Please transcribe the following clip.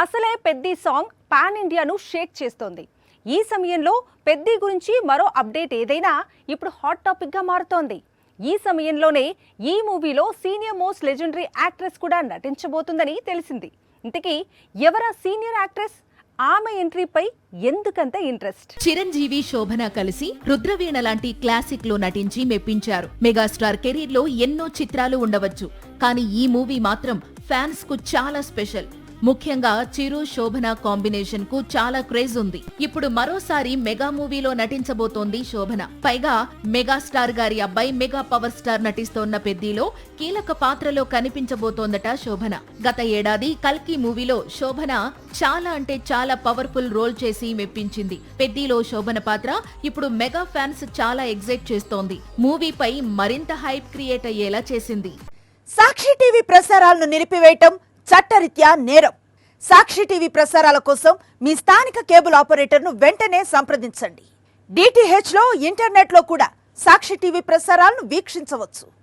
అసలే Peddi song pan ఇండియాను షేక్ చేస్తోంది. ఈ సమయంలో పెద్ది గురించి మరో అప్డేట్ ఏదైనా ఇప్పుడు హాట్ టాపిక్ గా మారుతోంది. ఈ సమయంలోనే ఈ మూవీలో సీనియర్ మోస్ట్ లెజెండరీ యాక్ట్రెస్ కూడా నటించబోతుందని తెలిసింది. ఇంతకీ ఎవరా సీనియర్ యాక్ట్రెస్? ఆమె ఎంట్రీపై ఎందుకంత ఇంట్రెస్ట్? చిరంజీవి, శోభన కలిసి రుద్రవీణ లాంటి క్లాసిక్ లో నటించి మెప్పించారు. మెగాస్టార్ కెరీర్ లో ఎన్నో చిత్రాలు ఉండవచ్చు, కానీ ఈ మూవీ మాత్రం ఫ్యాన్స్ కు చాలా స్పెషల్. ముఖ్యంగా చిరు, శోభన కాంబినేషన్ కు చాలా క్రేజ్ ఉంది. ఇప్పుడు మరోసారి మెగా మూవీలో నటించబోతోంది శోభన. పైగా మెగాస్టార్ గారి అబ్బాయి మెగా పవర్ స్టార్ నటిస్తోన్న పెద్దిలో కీలక పాత్రలో కనిపించబోతోందట శోభన. గత ఏడాది కల్కి మూవీలో శోభన చాలా అంటే చాలా పవర్ఫుల్ రోల్ చేసి మెప్పించింది. పెద్దిలో శోభన పాత్ర ఇప్పుడు మెగా ఫ్యాన్స్ చాలా ఎగ్జైట్ చేస్తోంది. మూవీపై మరింత హైప్ క్రియేట్ అయ్యేలా చేసింది. సాక్షి టీవీ ప్రసారాలను నిలిపివేయటం చట్టరీత్యా నేరం. సాక్షి టీవీ ప్రసారాల కోసం మీ స్థానిక కేబుల్ ఆపరేటర్ను వెంటనే సంప్రదించండి. DTH లో, ఇంటర్నెట్ లో కూడా సాక్షి టీవీ ప్రసారాలను వీక్షించవచ్చు.